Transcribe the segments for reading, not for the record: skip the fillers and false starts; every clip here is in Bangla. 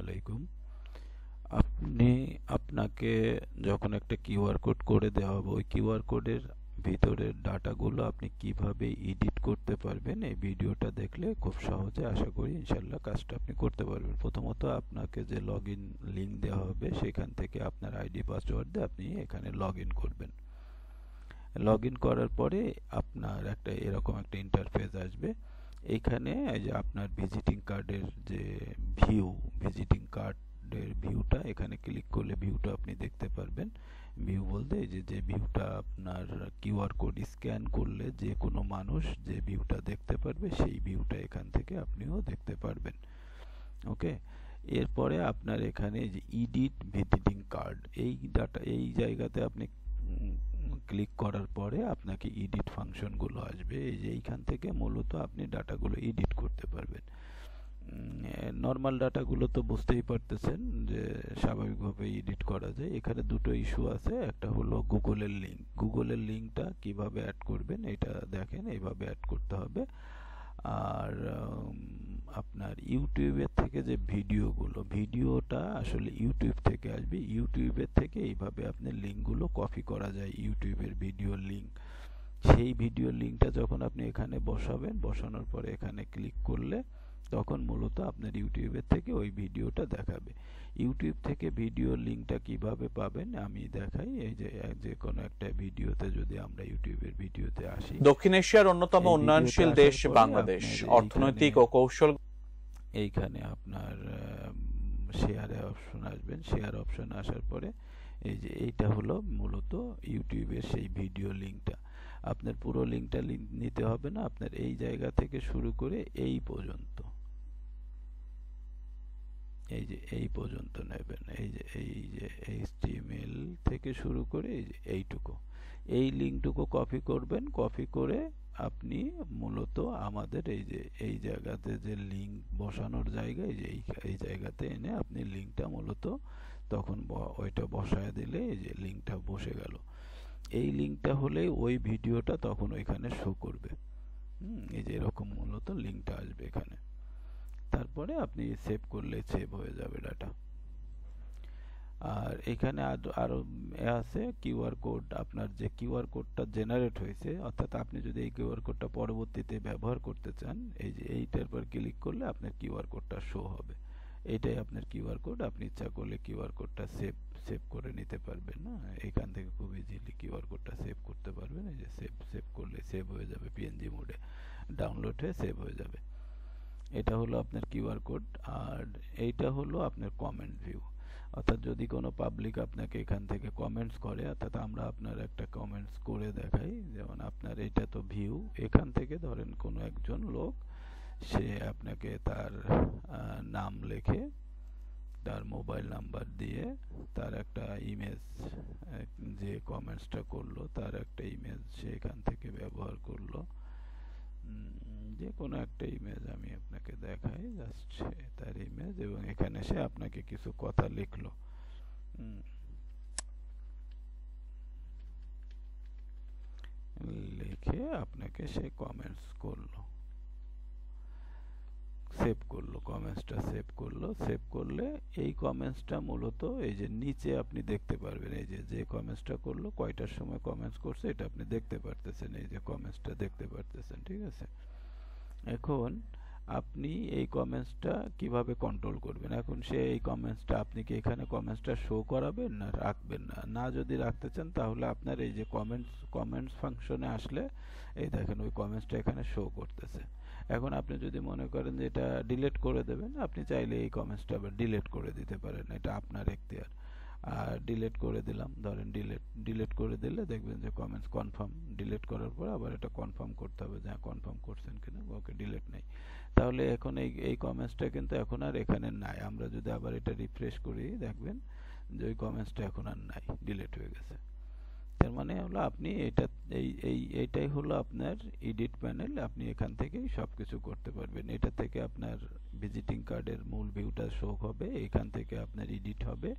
আলাইকুম। আপনাকে যখন একটা কিউআর কোড করে দেওয়া হবে, ওই কিউআর কোডের ভিতরের ডাটাগুলো আপনি কিভাবে এডিট করতে পারবেন, এই ভিডিওটা দেখলে খুব সহজে আশা করি ইনশাল্লাহ কাজটা আপনি করতে পারবেন। প্রথমত আপনাকে যে লগইন লিংক দেওয়া হবে সেখান থেকে আপনার আইডি পাসওয়ার্ড দিয়ে আপনি এখানে লগইন করবেন। লগইন করার পরে আপনার এরকম একটা ইন্টারফেস আসবে। এইখানে এই যে আপনার ভিজিটিং কার্ডের যে ভিজিটিং কার্ডের ভিউটা, এখানে ক্লিক করলে ভিউটা আপনি দেখতে পারবেন। ভিউ বলতে এই যে ভিউটা আপনার কিউআর কোড স্ক্যান করলে যে কোনো মানুষ যে ভিউটা দেখতে পারবে, সেই ভিউটা এখান থেকে আপনিও দেখতে পারবেন। ওকে, এরপরে আপনার এখানে যে ইডিট ভিজিটিং কার্ড, এই জায়গাতে আপনি ক্লিক করার পরে আপনাকে এডিট ফাংশনগুলো আসবে। এই যে এইখান থেকে মূলত আপনি ডাটাগুলো এডিট করতে পারবেন। নর্মাল ডাটাগুলো তো বুঝতেই পারতেছেন যে স্বাভাবিকভাবে এডিট করা যায়। এখানে দুটো ইস্যু আছে, একটা হলো গুগলের লিঙ্ক। গুগলের লিঙ্কটা কিভাবে অ্যাড করবেন এটা দেখেন, এইভাবে অ্যাড করতে হবে। আর আপনার ইউটিউবের থেকে যে ভিডিওটা আসলে ইউটিউব থেকে আসবে, ইউটিউবের থেকে এইভাবে আপনি লিঙ্কগুলো কপি করা যায়, ইউটিউবের ভিডিও লিঙ্ক। সেই ভিডিও লিঙ্কটা যখন আপনি এখানে বসাবেন, বসানোর পরে এখানে ক্লিক করলে তখন মূলত আপনার ইউটিউবের থেকে ওই ভিডিওটা দেখাবে। ইউটিউব থেকে ভিডিও লিঙ্কটা কিভাবে পাবেন আমি দেখাই। এই যে কোনো একটা ভিডিওতে যদি আমরা ইউটিউবের ভিডিওতে আসি, দক্ষিণ এশিয়ার অন্যতম উন্নয়নশীল দেশ বাংলাদেশ অর্থনৈতিক ও কৌশল, এইখানে আপনার শেয়ারে অপশন আসবেন। শেয়ার অপশন আসার পরে এই যে এইটা হলো মূলত ইউটিউবের সেই ভিডিও লিঙ্কটা। আপনার পুরো লিঙ্কটা নিতে হবে না, আপনার এই জায়গা থেকে শুরু করে এই পর্যন্ত, এই পর্যন্ত নেবেন। এই যে HTML থেকে শুরু করে এইটুকু, এই লিঙ্কটুকু কপি করবেন। কপি করে আপনি মূলত আমাদের এই জায়গাতে যে লিঙ্ক বসানোর জায়গা, এই জায়গাতে এনে আপনি লিঙ্কটা মূলত তখন ওইটা বসায় দিলে এই যে লিঙ্কটা বসে গেল। এই লিঙ্কটা হলে ওই ভিডিওটা তখন ওইখানে শো করবে। এই যে এরকম মূলত লিঙ্কটা আসবে এখানে। তারপরে আপনি সেভ করলে সেভ হয়ে যাবে ডাটা। আর এখানে আরো আছে কিউআর কোড। আপনার যে কিউআর কোডটা জেনারেট হয়েছে, অর্থাৎ আপনি যদি এই কিউআর কোডটা পরবর্তীতে ব্যবহার করতে চান, এই যে এইটার পর ক্লিক করলে আপনার কিউআর কোডটা শো হবে। এটাই আপনার কিউআর কোড। আপনি ইচ্ছা করলে কিউআর কোডটা সেভ করে নিতে পারবেন না, এখান থেকে খুব ইজিলি কিউআর কোডটা সেভ করতে পারবেন। এই যে সেভ করলে সেভ হয়ে যাবে, পিএনজি মোডে ডাউনলোড হয়ে সেভ হয়ে যাবে। এটা হলো আপনার কিউআর কোড। আর এইটা হলো আপনার কমেন্ট ভিউ, অর্থাৎ যদি কোনো পাবলিক আপনাকে এখান থেকে কমেন্টস করে, অর্থাৎ আমরা আপনার একটা কমেন্টস করে দেখাই। যেমন আপনার এটা তো ভিউ, এখান থেকে ধরেন কোনো একজন লোক সে আপনাকে তার নাম লিখে, তার মোবাইল নাম্বার দিয়ে তার একটা ইমেজ, যে কমেন্টসটা করলো তার একটা ইমেজ সে এখান থেকে ব্যবহার করলো। যে কোনো একটা ইমেজ আমি আপনাকে দেখাই, জাস্ট তার ইমেজ, এবং এখানে সে আপনাকে কিছু কথা লিখলো। লিখে আপনাকে সে কমেন্টস করলো, সেভ করলো, কমেন্টসটা সেভ করলো। সেভ করলে এই কমেন্টসটা মূলত এই যে নিচে আপনি দেখতে পারবেন, এই যে কমেন্টসটা করলো, কয়টার সময় কমেন্টস করছে এটা আপনি দেখতে পারতেছেন। এই যে কমেন্টসটা দেখতে পারতেছেন, ঠিক আছে। এখন আপনি এই কমেন্টসটা কিভাবে কন্ট্রোল করবেন? এখন সে এই কমেন্টসটা, আপনি কি এখানে কমেন্টসটা শো করাবেন না রাখবেন না? যদি রাখতে চান তাহলে আপনার এই যে কমেন্টস ফাংশনে আসলে এই দেখেন ওই কমেন্টসটা এখানে শো করতেছে। এখন আপনি যদি মনে করেন যে এটা ডিলিট করে দেবেন, আপনি চাইলে এই কমেন্টসটা আবার ডিলিট করে দিতে পারেন, এটা আপনার এখতিয়ার। আর ডিলিট করে দিলাম, ধরেন ডিলিট করে দিলে দেখবেন যে কমেন্টস কনফার্ম। ডিলিট করার পর আবার এটা কনফার্ম করতে হবে যে কনফার্ম করছেন কিনা। ওকে, ডিলিট নেই। তাহলে এখন এই কমেন্টসটা কিন্তু এখন আর এখানে নাই। আমরা যদি আবার এটা রিফ্রেশ করি দেখবেন যে ওই কমেন্টসটা এখন আর নাই, ডিলিট হয়ে গেছে। তার মানে হলো আপনি এইটাই হলো আপনার এডিট প্যানেল। আপনি এখান থেকেই সবকিছু করতে পারবেন। এটা থেকে আপনার ভিজিটিং কার্ডের মূল ভিউটা শো হবে, এখান থেকে আপনার এডিট হবে,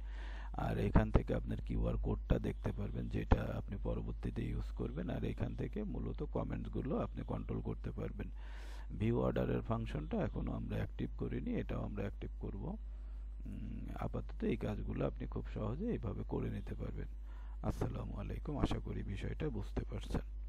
আর এখান থেকে আপনার কিউআর কোডটা দেখতে পারবেন যেটা আপনি পরবর্তীতে ইউজ করবেন। আর এখান থেকে মূলত কমেন্টসগুলো আপনি কন্ট্রোল করতে পারবেন। ভিউ অর্ডারের ফাংশনটা এখনো আমরা অ্যাক্টিভ করিনি, এটাও আমরা অ্যাক্টিভ করব। আপাতত এই কাজগুলো আপনি খুব সহজে এইভাবে করে নিতে পারবেন। আসসালামু আলাইকুম, আশা করি বিষয়টা বুঝতে পারছেন।